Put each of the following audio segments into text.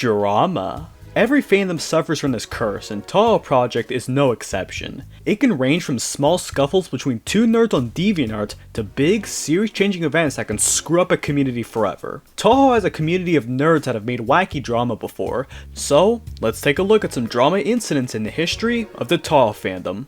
Drama. Every fandom suffers from this curse, and Touhou Project is no exception. It can range from small scuffles between two nerds on DeviantArt to big, series-changing events that can screw up a community forever. Touhou has a community of nerds that have made wacky drama before, so let's take a look at some drama incidents in the history of the Touhou fandom.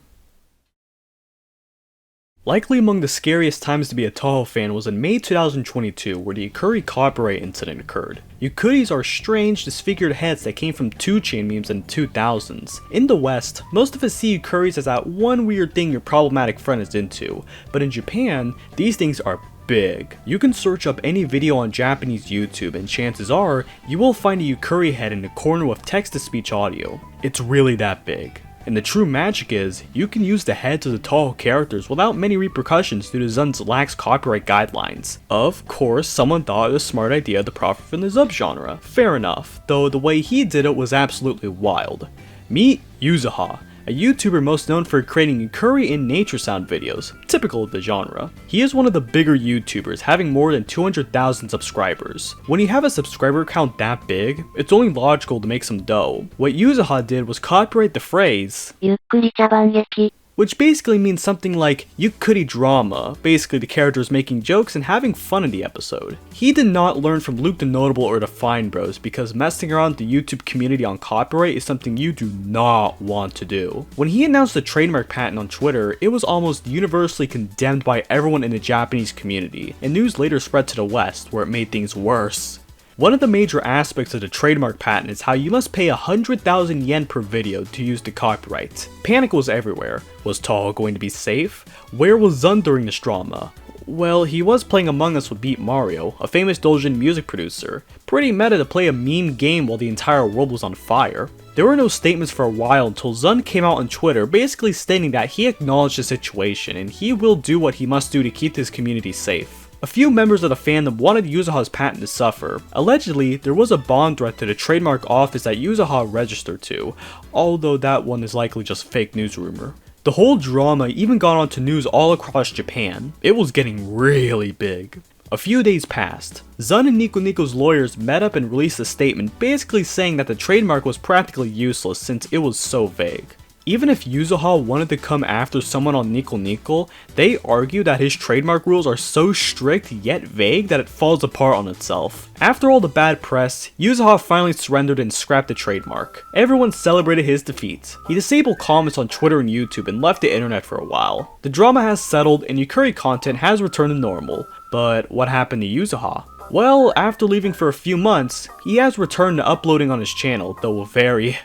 Likely among the scariest times to be a Touhou fan was in May 2022, where the Yukkuri copyright incident occurred. Yukkuris are strange, disfigured heads that came from 2chain memes in the 2000s. In the West, most of us see Yukkuris as that one weird thing your problematic friend is into, but in Japan, these things are big. You can search up any video on Japanese YouTube and chances are, you will find a Yukkuri head in the corner with text-to-speech audio. It's really that big. And the true magic is, you can use the heads of the Touhou characters without many repercussions due to Zun's lax copyright guidelines. Of course, someone thought it was a smart idea to profit from the subgenre. Fair enough, though the way he did it was absolutely wild. Meet Yuzuha, a YouTuber most known for creating Yukkuri and nature sound videos, typical of the genre. He is one of the bigger YouTubers, having more than 200,000 subscribers. When you have a subscriber count that big, it's only logical to make some dough. What Yuzuha did was copyright the phrase Yukkuri, which basically means something like Yukkuri Drama, basically the characters making jokes and having fun in the episode. He did not learn from Luke the Notable or the Fine Bros, because messing around the YouTube community on copyright is something you do not want to do. When he announced the trademark patent on Twitter, it was almost universally condemned by everyone in the Japanese community, and news later spread to the West, where it made things worse. One of the major aspects of the trademark patent is how you must pay 100,000 yen per video to use the copyright. Panic was everywhere. Was Touhou going to be safe? Where was Zun during this drama? Well, he was playing Among Us with Beat Mario, a famous doujin music producer. Pretty meta to play a meme game while the entire world was on fire. There were no statements for a while until Zun came out on Twitter basically stating that he acknowledged the situation and he will do what he must do to keep his community safe. A few members of the fandom wanted Yuzuha's patent to suffer. Allegedly, there was a bond threat to the trademark office that Yuzuha registered to, although that one is likely just fake news rumor. The whole drama even got onto news all across Japan. It was getting really big. A few days passed. Zun and Nico Nico's lawyers met up and released a statement basically saying that the trademark was practically useless since it was so vague. Even if Yuzuha wanted to come after someone on Nico Nico, they argue that his trademark rules are so strict yet vague that it falls apart on itself. After all the bad press, Yuzuha finally surrendered and scrapped the trademark. Everyone celebrated his defeat. He disabled comments on Twitter and YouTube and left the internet for a while. The drama has settled and Yukkuri content has returned to normal, but what happened to Yuzuha? Well, after leaving for a few months, he has returned to uploading on his channel, though a very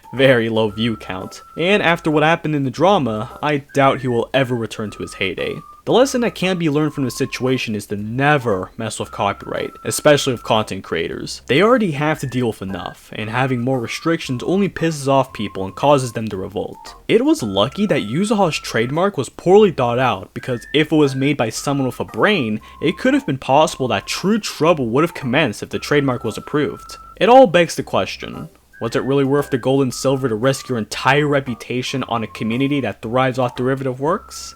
low view count. And after what happened in the drama, I doubt he will ever return to his heyday. The lesson that can be learned from this situation is to never mess with copyright, especially with content creators. They already have to deal with enough, and having more restrictions only pisses off people and causes them to revolt. It was lucky that Yuzuha's trademark was poorly thought out, because if it was made by someone with a brain, it could have been possible that true trouble would have commenced if the trademark was approved. It all begs the question, was it really worth the gold and silver to risk your entire reputation on a community that thrives off derivative works?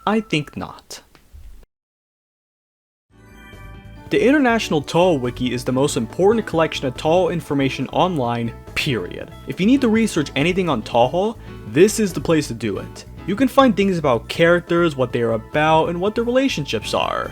I think not. The International Touhouwiki is the most important collection of Touhou information online, period. If you need to research anything on Touhou, this is the place to do it. You can find things about characters, what they are about, and what their relationships are.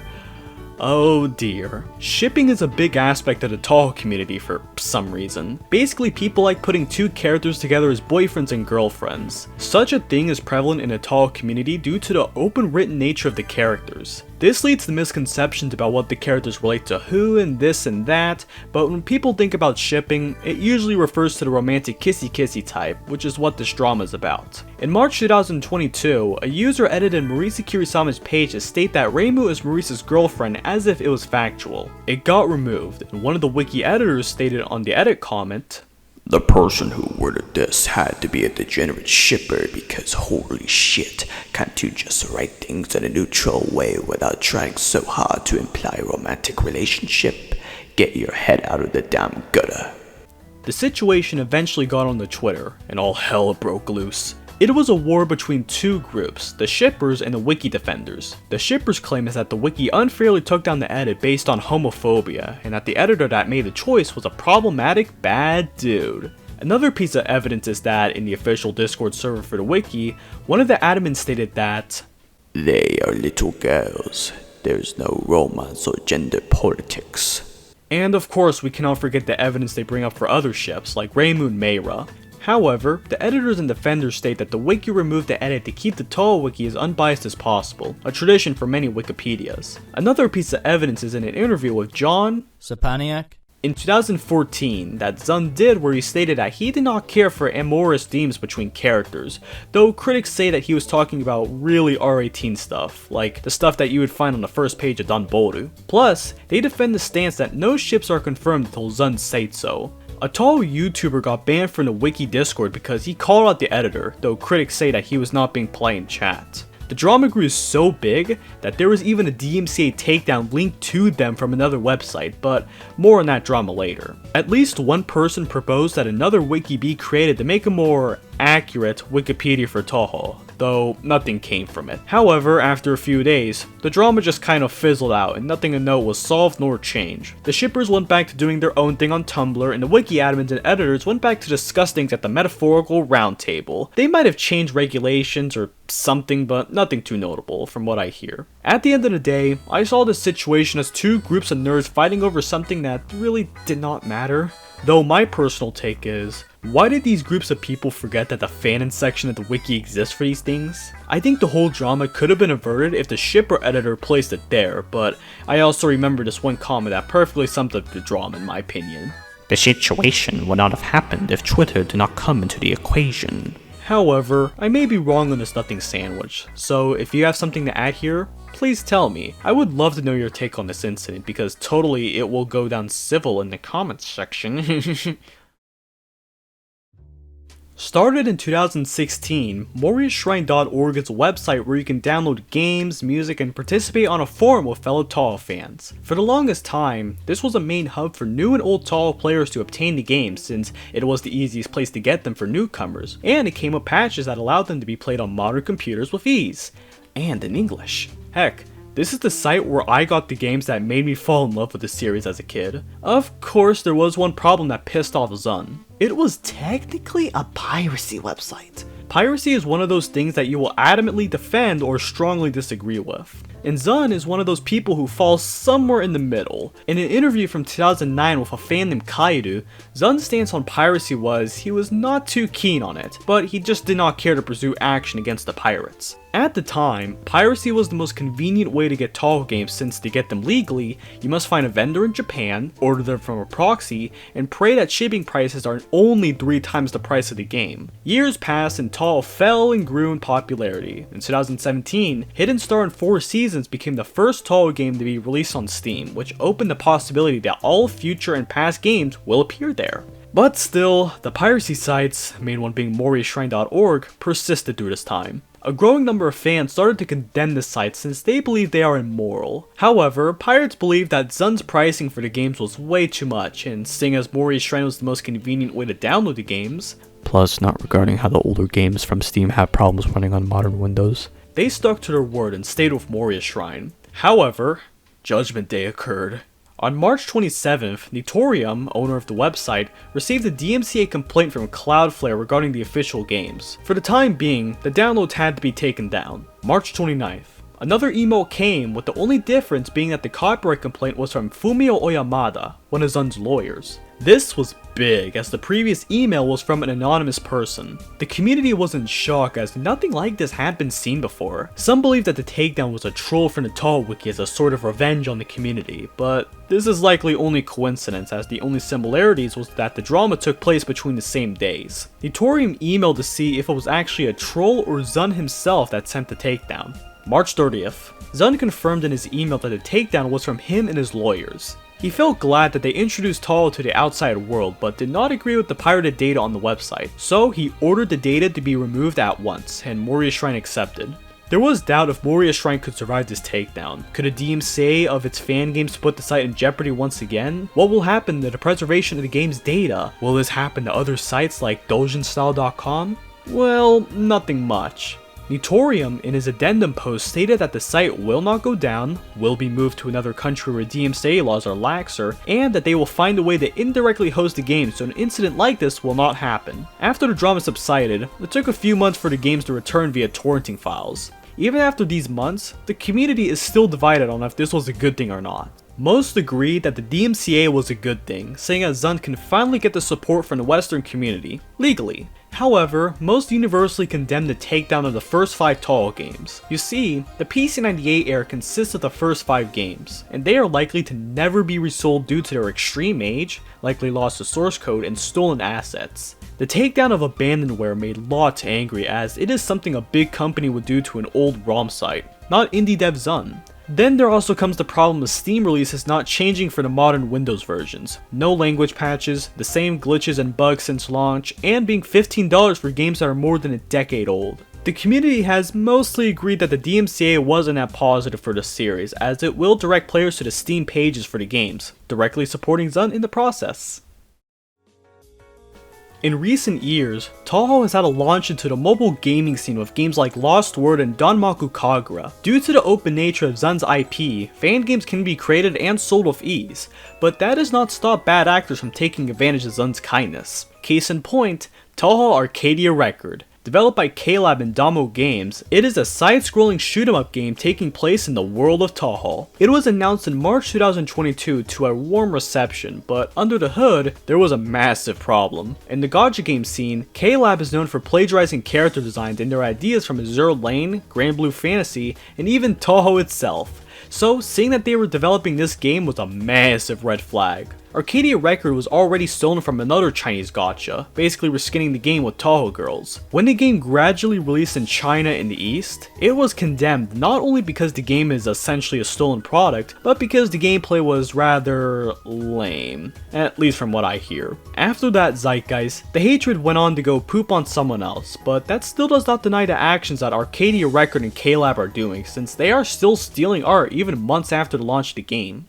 Oh dear. Shipping is a big aspect of the Touhou community for some reason. Basically, people like putting two characters together as boyfriends and girlfriends. Such a thing is prevalent in the Touhou community due to the open written nature of the characters. This leads to misconceptions about what the characters relate to who and this and that, but when people think about shipping, it usually refers to the romantic kissy type, which is what this drama is about. In March 2022, a user edited Marisa Kirisama's page to state that Reimu is Marisa's girlfriend as if it was factual. It got removed, and one of the wiki editors stated on the edit comment, "The person who worded this had to be a degenerate shipper because holy shit, can't you just write things in a neutral way without trying so hard to imply a romantic relationship? Get your head out of the damn gutter." The situation eventually got onto Twitter, and all hell broke loose. It was a war between two groups, the shippers and the wiki defenders. The shippers' claim is that the wiki unfairly took down the edit based on homophobia, and that the editor that made the choice was a problematic bad dude. Another piece of evidence is that in the official Discord server for the wiki, one of the admins stated that they are little girls. There's no romance or gender politics. And of course, we cannot forget the evidence they bring up for other ships, like Reimu and Meira. However, the editors and defenders state that the wiki removed the edit to keep the Touhouwiki as unbiased as possible, a tradition for many Wikipedias. Another piece of evidence is in an interview with John Sapaniak in 2014 that Zun did, where he stated that he did not care for amorous themes between characters, though critics say that he was talking about really R18 stuff, like the stuff that you would find on the first page of Danboru. Plus, they defend the stance that no ships are confirmed until Zun said so. A tall YouTuber got banned from the wiki Discord because he called out the editor, though critics say that he was not being polite in chat. The drama grew so big that there was even a DMCA takedown linked to them from another website, but more on that drama later. At least one person proposed that another wiki be created to make a more accurate Wikipedia for Touhou, though nothing came from it. However, after a few days, the drama just kind of fizzled out and nothing of note was solved nor changed. The shippers went back to doing their own thing on Tumblr, and the wiki admins and editors went back to discuss things at the metaphorical roundtable. They might have changed regulations or something, but nothing too notable from what I hear. At the end of the day, I saw this situation as two groups of nerds fighting over something that really did not matter. Though my personal take is, why did these groups of people forget that the fandom section of the wiki exists for these things? I think the whole drama could have been averted if the shipper editor placed it there, but I also remember this one comment that perfectly summed up the drama in my opinion. The situation would not have happened if Twitter did not come into the equation. However, I may be wrong on this nothing sandwich, so if you have something to add here, please tell me. I would love to know your take on this incident because totally it will go down civil in the comments section. Started in 2016, MoriaShrine.org is a website where you can download games, music, and participate on a forum with fellow Touhou fans. For the longest time, this was a main hub for new and old Touhou players to obtain the games since it was the easiest place to get them for newcomers, and it came with patches that allowed them to be played on modern computers with ease. And in English. Heck, this is the site where I got the games that made me fall in love with the series as a kid. Of course, there was one problem that pissed off Zun. It was technically a piracy website. Piracy is one of those things that you will adamantly defend or strongly disagree with. And Zun is one of those people who falls somewhere in the middle. In an interview from 2009 with a fan named Kairu, Zun's stance on piracy was he was not too keen on it, but he just did not care to pursue action against the pirates. At the time, piracy was the most convenient way to get Touhou games since to get them legally, you must find a vendor in Japan, order them from a proxy, and pray that shipping prices are only 3 times the price of the game. Years passed and Touhou fell and grew in popularity. In 2017, Hidden Star and Four Seasons became the first Touhou game to be released on Steam, which opened the possibility that all future and past games will appear there. But still, the piracy sites, main one being MoriaShrine.org, persisted through this time. A growing number of fans started to condemn the site since they believe they are immoral. However, pirates believed that Zun's pricing for the games was way too much, and seeing as Moria Shrine was the most convenient way to download the games, plus not regarding how the older games from Steam have problems running on modern Windows, they stuck to their word and stayed with Moria Shrine. However, Judgment Day occurred. On March 27th, Nitorium, owner of the website, received a DMCA complaint from Cloudflare regarding the official games. For the time being, the downloads had to be taken down. March 29th, another email came, with the only difference being that the copyright complaint was from Fumio Oyamada, one of Zun's lawyers. This was big, as the previous email was from an anonymous person. The community was in shock as nothing like this had been seen before. Some believed that the takedown was a troll from the Touhouwiki as a sort of revenge on the community, but this is likely only coincidence, as the only similarities was that the drama took place between the same days. Nitorium emailed to see if it was actually a troll or Zun himself that sent the takedown. March 30th, Zun confirmed in his email that the takedown was from him and his lawyers. He felt glad that they introduced Touhou to the outside world, but did not agree with the pirated data on the website, so he ordered the data to be removed at once, and Moria Shrine accepted. There was doubt if Moria Shrine could survive this takedown. Could a DMCA of its fan games put the site in jeopardy once again? What will happen to the preservation of the game's data? Will this happen to other sites like doujinstyle.com? Well, nothing much. Nitorium, in his addendum post, stated that the site will not go down, will be moved to another country where DMCA laws are laxer, and that they will find a way to indirectly host the game so an incident like this will not happen. After the drama subsided, it took a few months for the games to return via torrenting files. Even after these months, the community is still divided on if this was a good thing or not. Most agreed that the DMCA was a good thing, saying that Zund can finally get the support from the Western community, legally. However, most universally condemned the takedown of the first 5 Touhou games. You see, the PC98 era consists of the first 5 games, and they are likely to never be resold due to their extreme age, likely loss to source code, and stolen assets. The takedown of abandonware made lots angry, as it is something a big company would do to an old ROM site, not indie dev Zund. Then there also comes the problem of Steam releases not changing for the modern Windows versions. No language patches, the same glitches and bugs since launch, and being $15 for games that are more than a decade old. The community has mostly agreed that the DMCA wasn't that positive for the series, as it will direct players to the Steam pages for the games, directly supporting Zund in the process. In recent years, Touhou has had a launch into the mobile gaming scene with games like Lostword and Danmaku Kagura. Due to the open nature of Zund's IP, fan games can be created and sold with ease, but that does not stop bad actors from taking advantage of Zund's kindness. Case in point, Touhou Arcadia Record. Developed by K-Lab and Damo Games, it is a side-scrolling shoot-'em-up game taking place in the world of Touhou. It was announced in March 2022 to a warm reception, but under the hood, there was a massive problem. In the gacha game scene, K-Lab is known for plagiarizing character designs and their ideas from Azure Lane, Grand Blue Fantasy, and even Touhou itself. So, seeing that they were developing this game was a massive red flag. Arcadia Record was already stolen from another Chinese gacha, basically reskinning the game with Touhou girls. When the game gradually released in China in the East, it was condemned not only because the game is essentially a stolen product, but because the gameplay was rather lame, at least from what I hear. After that zeitgeist, the hatred went on to go poop on someone else, but that still does not deny the actions that Arcadia Record and K-Lab are doing, since they are still stealing art even months after the launch of the game.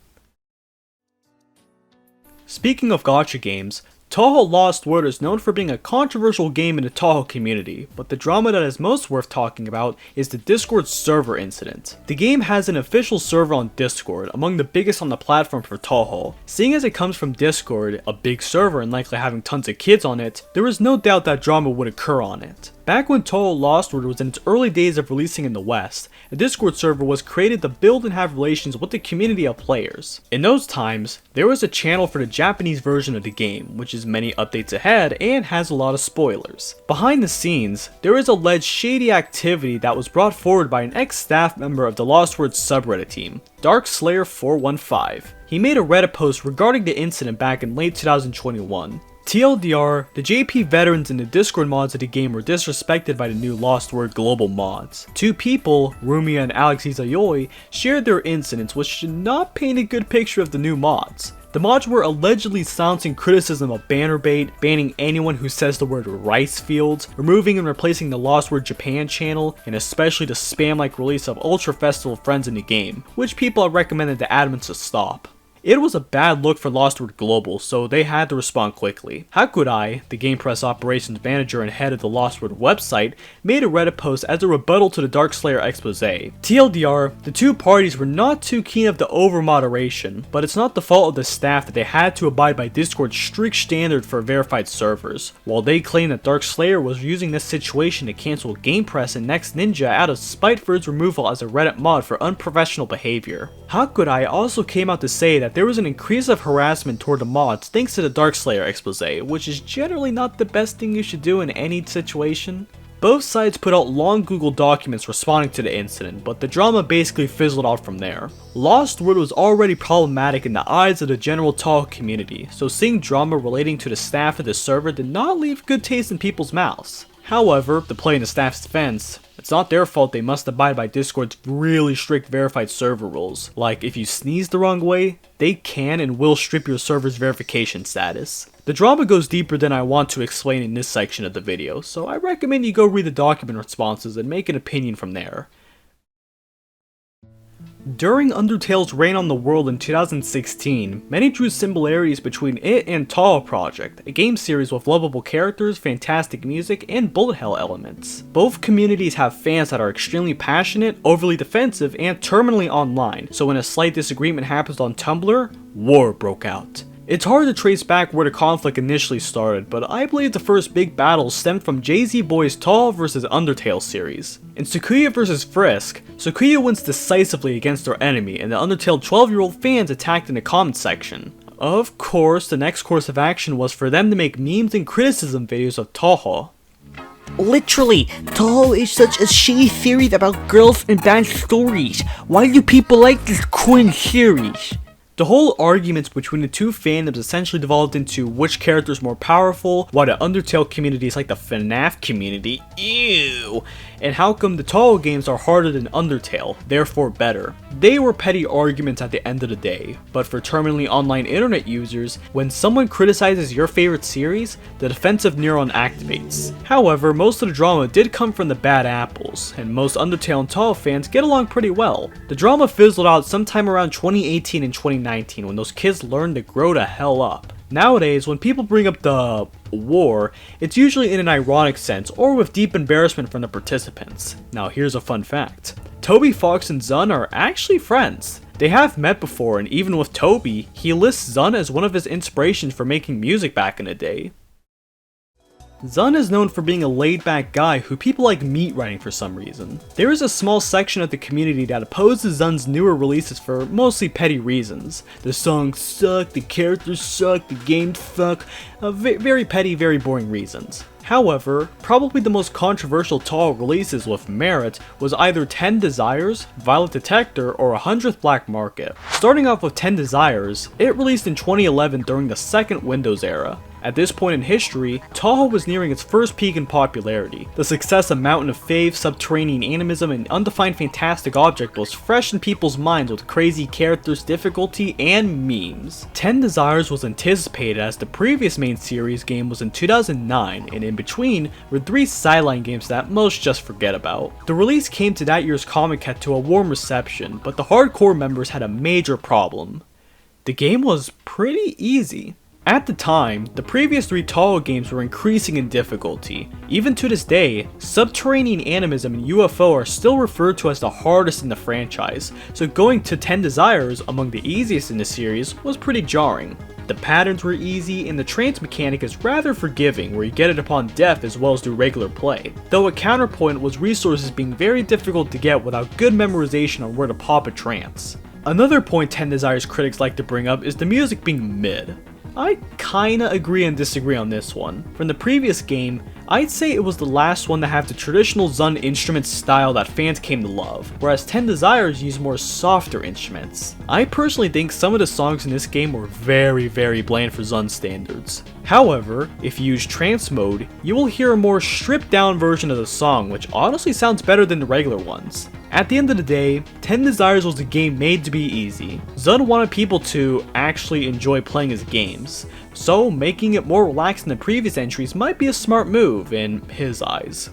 Speaking of gacha games, Touhou Lostword is known for being a controversial game in the Touhou community, but the drama that is most worth talking about is the Discord server incident. The game has an official server on Discord, among the biggest on the platform for Touhou. Seeing as it comes from Discord, a big server and likely having tons of kids on it, there is no doubt that drama would occur on it. Back when Touhou Lostword was in its early days of releasing in the West, a Discord server was created to build and have relations with the community of players. In those times, there was a channel for the Japanese version of the game, which is many updates ahead and has a lot of spoilers. Behind the scenes, there is alleged shady activity that was brought forward by an ex-staff member of the Lostword subreddit team, Darkslayer415. He made a Reddit post regarding the incident back in late 2021. TLDR, the JP veterans in the Discord mods of the game were disrespected by the new Lostword global mods. 2 people, Rumia and Alex Izayoi, shared their incidents, which did not paint a good picture of the new mods. The mods were allegedly silencing criticism of banner bait, banning anyone who says the word rice fields, removing and replacing the Lostword Japan channel, and especially the spam-like release of Ultra Festival friends in the game, which people have recommended the admins to stop. It was a bad look for Lostword Global, so they had to respond quickly. Hakurai, the Game Press operations manager and head of the Lostword website, made a Reddit post as a rebuttal to the Darkslayer expose. TLDR, the 2 parties were not too keen of the over-moderation, but it's not the fault of the staff that they had to abide by Discord's strict standard for verified servers, while they claim that Darkslayer was using this situation to cancel Game Press and Next Ninja out of spite for its removal as a Reddit mod for unprofessional behavior. Hakurai also came out to say that there was an increase of harassment toward the mods thanks to the Darkslayer expose, which is generally not the best thing you should do in any situation. Both sides put out long Google documents responding to the incident, but the drama basically fizzled out from there. Lostword was already problematic in the eyes of the general Touhou community, so seeing drama relating to the staff of the server did not leave good taste in people's mouths. However, to play in the staff's defense, it's not their fault they must abide by Discord's really strict verified server rules. Like, if you sneeze the wrong way, they can and will strip your server's verification status. The drama goes deeper than I want to explain in this section of the video, so I recommend you go read the document responses and make an opinion from there. During Undertale's reign on the world in 2016, many drew similarities between it and Touhou Project, a game series with lovable characters, fantastic music, and bullet hell elements. Both communities have fans that are extremely passionate, overly defensive, and terminally online, so when a slight disagreement happens on Tumblr, war broke out. It's hard to trace back where the conflict initially started, but I believe the first big battle stemmed from JZ Boy's Touhou vs Undertale series. In Sukiya vs Frisk, Sukiya wins decisively against their enemy, and the Undertale 12-year-old fans attacked in the comment section. Of course, the next course of action was for them to make memes and criticism videos of Touhou. Literally, Touhou is such a shitty series about girls and bad stories. Why do people like this cringe series? The whole arguments between the two fandoms essentially devolved into which character is more powerful, why the Undertale community is like the FNAF community, ew, and how come the Touhou games are harder than Undertale, therefore better. They were petty arguments at the end of the day, but for terminally online internet users, when someone criticizes your favorite series, the defensive neuron activates. However, most of the drama did come from the bad apples, and most Undertale and Touhou fans get along pretty well. The drama fizzled out sometime around 2018 and 2019 when those kids learned to grow the hell up. Nowadays, when people bring up the war, it's usually in an ironic sense or with deep embarrassment from the participants. Now here's a fun fact. Toby Fox and Zun are actually friends. They have met before, and even with Toby, he lists Zun as one of his inspirations for making music back in the day. Zun is known for being a laid-back guy who people like meat writing for some reason. There is a small section of the community that opposes Zun's newer releases for mostly petty reasons. The songs suck, the characters suck, the games suck, very petty, very boring reasons. However, probably the most controversial Touhou releases with merit was either 10 Desires, Violet Detector, or 100th Black Market. Starting off with 10 Desires, it released in 2011 during the second Windows era. At this point in history, Touhou was nearing its first peak in popularity. The success of Mountain of Fave, Subterranean Animism, and Undefined Fantastic Object was fresh in people's minds with crazy characters, difficulty, and memes. 10 Desires was anticipated as the previous main series game was in 2009, and in between were 3 sideline games that most just forget about. The release came to that year's Comic-Con to a warm reception, but the hardcore members had a major problem. The game was pretty easy. At the time, the previous 3 Touhou games were increasing in difficulty. Even to this day, Subterranean Animism and UFO are still referred to as the hardest in the franchise, so going to 10 Desires, among the easiest in the series, was pretty jarring. The patterns were easy, and the trance mechanic is rather forgiving where you get it upon death as well as through regular play, though a counterpoint was resources being very difficult to get without good memorization on where to pop a trance. Another point 10 Desires critics like to bring up is the music being mid. I kinda agree and disagree on this one. From the previous game, I'd say it was the last one to have the traditional Zun instrument style that fans came to love, whereas 10 Desires used more softer instruments. I personally think some of the songs in this game were very bland for Zun standards. However, if you use trance mode, you will hear a more stripped down version of the song, which honestly sounds better than the regular ones. At the end of the day, 10 Desires was a game made to be easy. Zun wanted people to actually enjoy playing his games, so making it more relaxed than the previous entries might be a smart move in his eyes.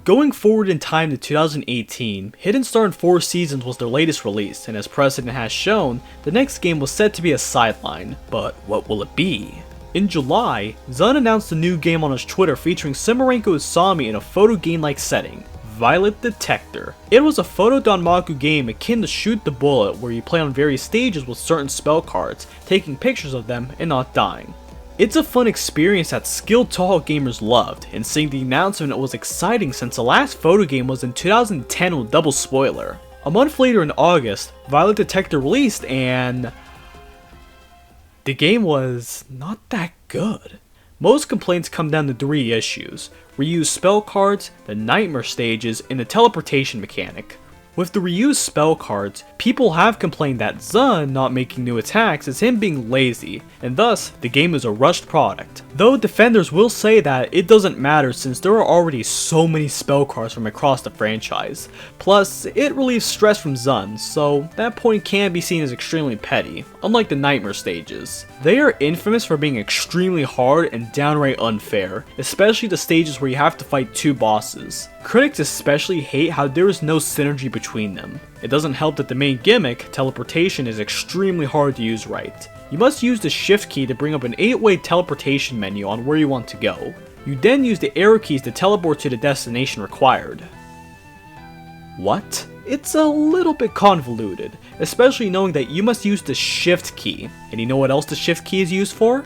Going forward in time to 2018, Hidden Star in 4 Seasons was their latest release, and as precedent has shown, the next game was said to be a sideline, but what will it be? In July, Zun announced a new game on his Twitter featuring Simarenko Usami in a photo game-like setting, Violet Detector. It was a photo danmaku game akin to Shoot the Bullet where you play on various stages with certain spell cards, taking pictures of them and not dying. It's a fun experience that skilled Touhou gamers loved, and seeing the announcement was exciting since the last photo game was in 2010 with double spoiler. A month later in August, Violet Detector released and the game was not that good. Most complaints come down to 3 issues: reused spell cards, the nightmare stages, and the teleportation mechanic. With the reused spell cards, people have complained that Zun not making new attacks is him being lazy, and thus the game is a rushed product. Though defenders will say that it doesn't matter since there are already so many spell cards from across the franchise. Plus, it relieves stress from Zun, so that point can be seen as extremely petty, unlike the nightmare stages. They are infamous for being extremely hard and downright unfair, especially the stages where you have to fight 2 bosses. Critics especially hate how there is no synergy between them. It doesn't help that the main gimmick, teleportation, is extremely hard to use right. You must use the shift key to bring up an 8-way teleportation menu on where you want to go. You then use the arrow keys to teleport to the destination required. What? It's a little bit convoluted, especially knowing that you must use the shift key. And you know what else the shift key is used for?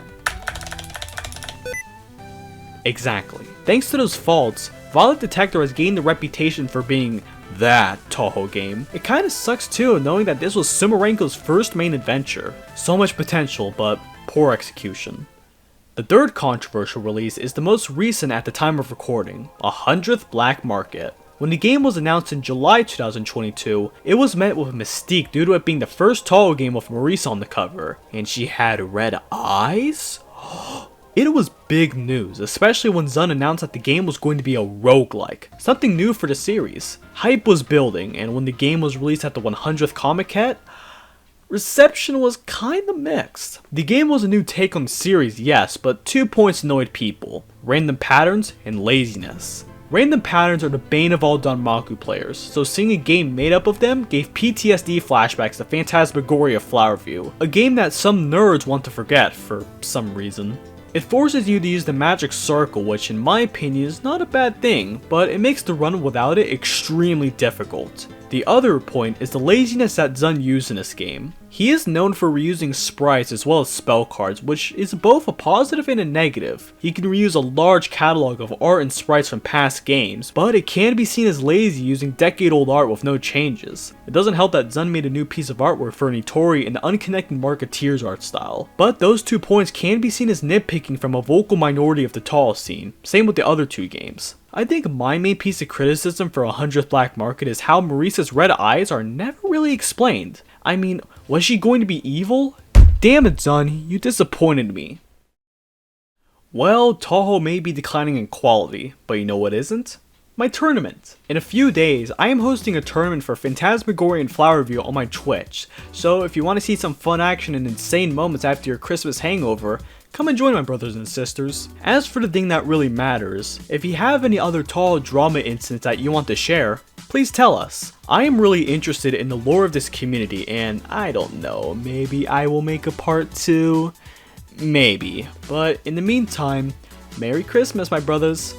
Exactly. Thanks to those faults, Violet Detector has gained the reputation for being that Touhou game. It kinda sucks too, knowing that this was Sumarenko's first main adventure. So much potential, but poor execution. The third controversial release is the most recent at the time of recording, 100th Black Market. When the game was announced in July 2022, it was met with mystique due to it being the first Touhou game with Marisa on the cover, and she had red eyes? It was big news, especially when Zun announced that the game was going to be a roguelike, something new for the series. Hype was building, and when the game was released at the 100th Comic-Con, reception was kinda mixed. The game was a new take on the series, yes, but 2 points annoyed people: random patterns and laziness. Random patterns are the bane of all Danmaku players, so seeing a game made up of them gave PTSD flashbacks to Phantasmagoria Flowerview, a game that some nerds want to forget for some reason. It forces you to use the magic circle, which in my opinion is not a bad thing, but it makes the run without it extremely difficult. The other point is the laziness that Zun used in this game. He is known for reusing sprites as well as spell cards, which is both a positive and a negative. He can reuse a large catalog of art and sprites from past games, but it can be seen as lazy using decade-old art with no changes. It doesn't help that Zun made a new piece of artwork for Nitori in the unconnected Marketeers art style, but those 2 points can be seen as nitpicking from a vocal minority of the Touhou scene, same with the other 2 games. I think my main piece of criticism for 100th Black Market is how Marisa's red eyes are never really explained. I mean, was she going to be evil? Damn it, Zun, you disappointed me. Well, Touhou may be declining in quality, but you know what isn't? My tournament. In a few days, I am hosting a tournament for Phantasmagoria and Flowerview on my Twitch, so if you want to see some fun action and insane moments after your Christmas hangover, come and join my brothers and sisters. As for the thing that really matters, if you have any other Touhou drama incidents that you want to share, please tell us. I am really interested in the lore of this community, and I don't know, maybe I will make a part 2? Maybe. But in the meantime, Merry Christmas, my brothers.